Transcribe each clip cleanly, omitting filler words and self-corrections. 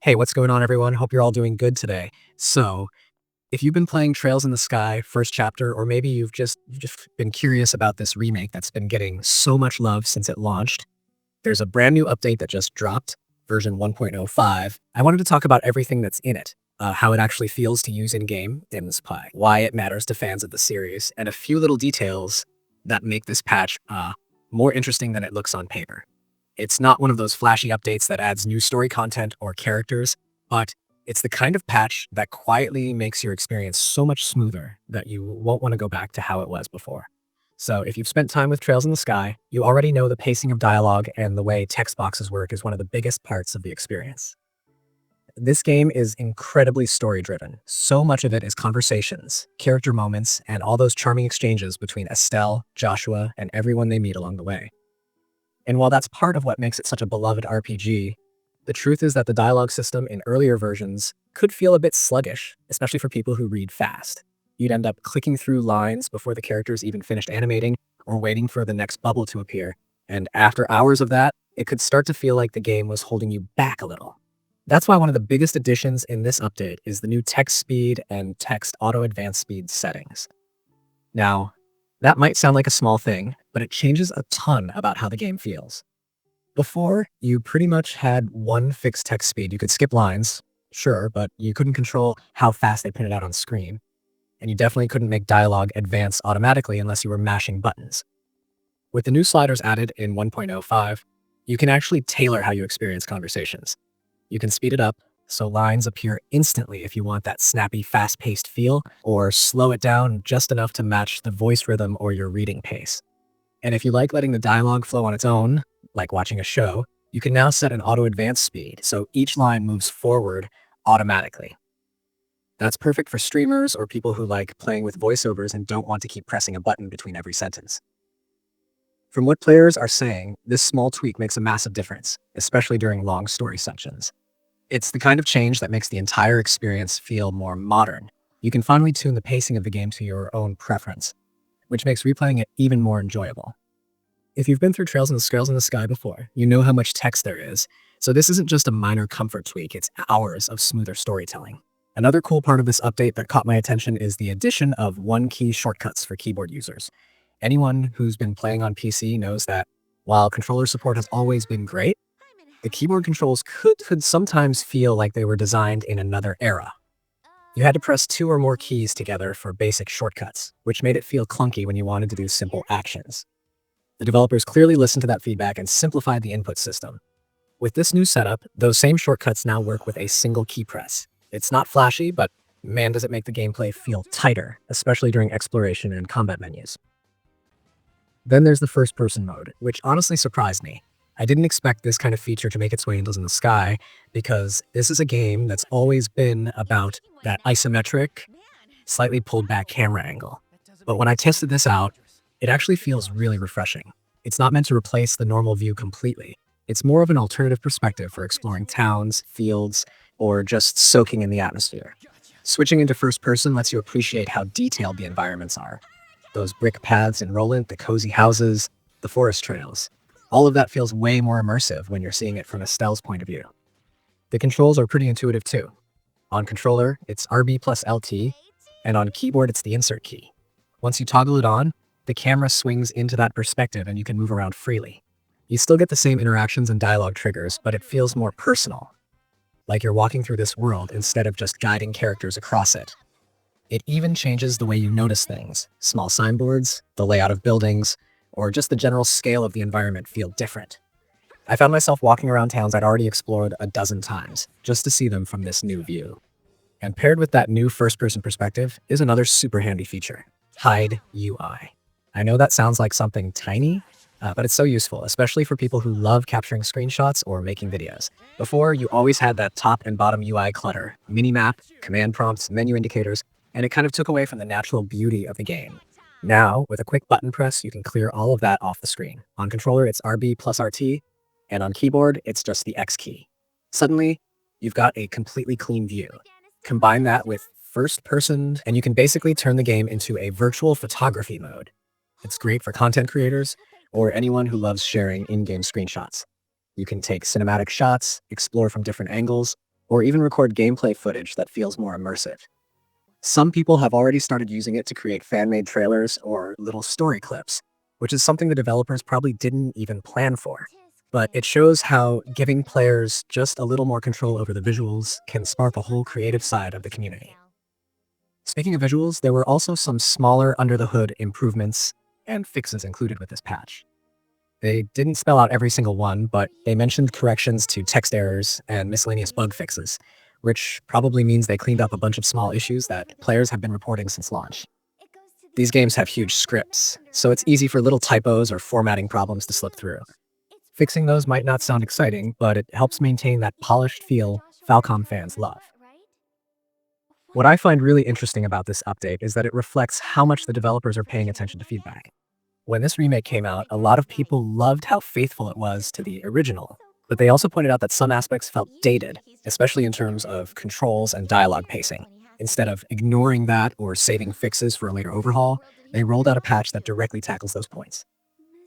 Hey, what's going on, everyone? Hope you're all doing good today. So, if you've been playing Trails in the Sky first chapter, or maybe you've just been curious about this remake that's been getting so much love since it launched, there's a brand new update that just dropped, version 1.05. I wanted to talk about everything that's in it, how it actually feels to use in-game in this pie, why it matters to fans of the series, and a few little details that make this patch more interesting than it looks on paper. It's not one of those flashy updates that adds new story content or characters, but it's the kind of patch that quietly makes your experience so much smoother that you won't want to go back to how it was before. So if you've spent time with Trails in the Sky, you already know the pacing of dialogue and the way text boxes work is one of the biggest parts of the experience. This game is incredibly story-driven. So much of it is conversations, character moments, and all those charming exchanges between Estelle, Joshua, and everyone they meet along the way. And while that's part of what makes it such a beloved RPG, the truth is that the dialogue system in earlier versions could feel a bit sluggish, especially for people who read fast. You'd end up clicking through lines before the characters even finished animating or waiting for the next bubble to appear. And after hours of that, it could start to feel like the game was holding you back a little. That's why one of the biggest additions in this update is the new text speed and text auto advance speed settings. Now, that might sound like a small thing, but it changes a ton about how the game feels. Before, you pretty much had one fixed text speed. You could skip lines, sure, but you couldn't control how fast they printed out on screen. And you definitely couldn't make dialogue advance automatically unless you were mashing buttons. With the new sliders added in 1.05, you can actually tailor how you experience conversations. You can speed it up so lines appear instantly if you want that snappy, fast-paced feel, or slow it down just enough to match the voice rhythm or your reading pace. And if you like letting the dialogue flow on its own, like watching a show, you can now set an auto-advance speed, so each line moves forward automatically. That's perfect for streamers or people who like playing with voiceovers and don't want to keep pressing a button between every sentence. From what players are saying, this small tweak makes a massive difference, especially during long story sections. It's the kind of change that makes the entire experience feel more modern. You can finally tune the pacing of the game to your own preference, which makes replaying it even more enjoyable. If you've been through Trails in the Sky before, you know how much text there is, so this isn't just a minor comfort tweak, it's hours of smoother storytelling. Another cool part of this update that caught my attention is the addition of one-key shortcuts for keyboard users. Anyone who's been playing on PC knows that while controller support has always been great, the keyboard controls could sometimes feel like they were designed in another era. You had to press two or more keys together for basic shortcuts, which made it feel clunky when you wanted to do simple actions. The developers clearly listened to that feedback and simplified the input system. With this new setup, those same shortcuts now work with a single key press. It's not flashy, but man, does it make the gameplay feel tighter, especially during exploration and combat menus. Then there's the first-person mode, which honestly surprised me. I didn't expect this kind of feature to make its way into the Sky, because this is a game that's always been about that isometric, slightly pulled back camera angle. But when I tested this out, it actually feels really refreshing. It's not meant to replace the normal view completely. It's more of an alternative perspective for exploring towns, fields, or just soaking in the atmosphere. Switching into first person lets you appreciate how detailed the environments are. Those brick paths in Roland, the cozy houses, the forest trails. All of that feels way more immersive when you're seeing it from Estelle's point of view. The controls are pretty intuitive too. On controller, it's RB plus LT, and on keyboard, it's the insert key. Once you toggle it on, the camera swings into that perspective and you can move around freely. You still get the same interactions and dialogue triggers, but it feels more personal, like you're walking through this world instead of just guiding characters across it. It even changes the way you notice things. Small signboards, the layout of buildings, or just the general scale of the environment feel different. I found myself walking around towns I'd already explored a dozen times, just to see them from this new view. And paired with that new first-person perspective is another super handy feature, Hide UI. I know that sounds like something tiny, but it's so useful, especially for people who love capturing screenshots or making videos. Before, you always had that top and bottom UI clutter, minimap, command prompts, menu indicators, and it kind of took away from the natural beauty of the game. Now, with a quick button press, you can clear all of that off the screen. On controller, it's RB plus RT, and on keyboard, it's just the X key. Suddenly, you've got a completely clean view. Combine that with first person, and you can basically turn the game into a virtual photography mode. It's great for content creators or anyone who loves sharing in-game screenshots. You can take cinematic shots, explore from different angles, or even record gameplay footage that feels more immersive. Some people have already started using it to create fan-made trailers or little story clips, which is something the developers probably didn't even plan for. But it shows how giving players just a little more control over the visuals can spark a whole creative side of the community. Speaking of visuals, there were also some smaller under-the-hood improvements and fixes included with this patch. They didn't spell out every single one, but they mentioned corrections to text errors and miscellaneous bug fixes, which probably means they cleaned up a bunch of small issues that players have been reporting since launch. These games have huge scripts, so it's easy for little typos or formatting problems to slip through. Fixing those might not sound exciting, but it helps maintain that polished feel Falcom fans love. What I find really interesting about this update is that it reflects how much the developers are paying attention to feedback. When this remake came out, a lot of people loved how faithful it was to the original, but they also pointed out that some aspects felt dated, especially in terms of controls and dialogue pacing. Instead of ignoring that or saving fixes for a later overhaul, they rolled out a patch that directly tackles those points.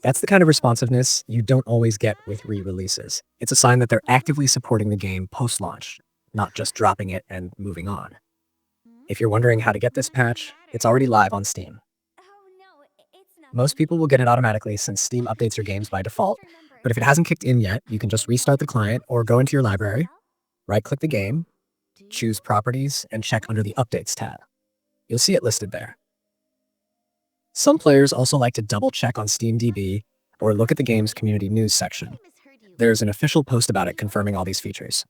That's the kind of responsiveness you don't always get with re-releases. It's a sign that they're actively supporting the game post-launch, not just dropping it and moving on. If you're wondering how to get this patch, it's already live on Steam. Most people will get it automatically since Steam updates your games by default, but if it hasn't kicked in yet, you can just restart the client or go into your library, right-click the game, choose Properties, and check under the Updates tab. You'll see it listed there. Some players also like to double-check on SteamDB or look at the game's community news section. There's an official post about it confirming all these features.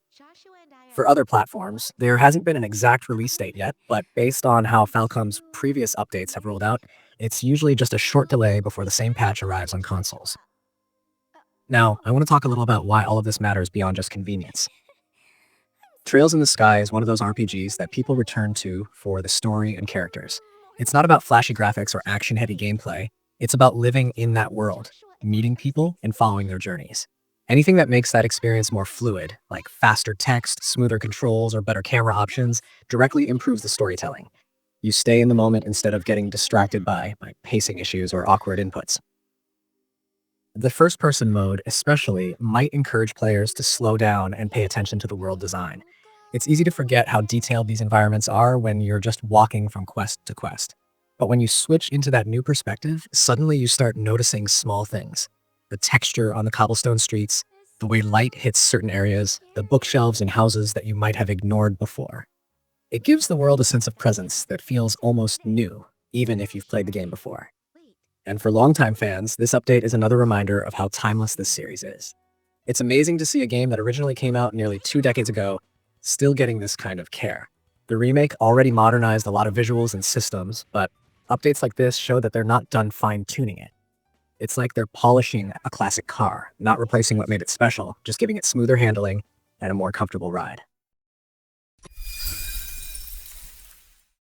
For other platforms, there hasn't been an exact release date yet, but based on how Falcom's previous updates have rolled out, it's usually just a short delay before the same patch arrives on consoles. Now, I want to talk a little about why all of this matters beyond just convenience. Trails in the Sky is one of those RPGs that people return to for the story and characters. It's not about flashy graphics or action-heavy gameplay. It's about living in that world, meeting people, and following their journeys. Anything that makes that experience more fluid, like faster text, smoother controls, or better camera options, directly improves the storytelling. You stay in the moment instead of getting distracted by pacing issues or awkward inputs. The first-person mode, especially, might encourage players to slow down and pay attention to the world design. It's easy to forget how detailed these environments are when you're just walking from quest to quest. But when you switch into that new perspective, suddenly you start noticing small things. The texture on the cobblestone streets, the way light hits certain areas, the bookshelves and houses that you might have ignored before. It gives the world a sense of presence that feels almost new, even if you've played the game before. And for longtime fans, this update is another reminder of how timeless this series is. It's amazing to see a game that originally came out nearly 2 decades ago still getting this kind of care. The remake already modernized a lot of visuals and systems, but updates like this show that they're not done fine-tuning it. It's like they're polishing a classic car, not replacing what made it special, just giving it smoother handling and a more comfortable ride.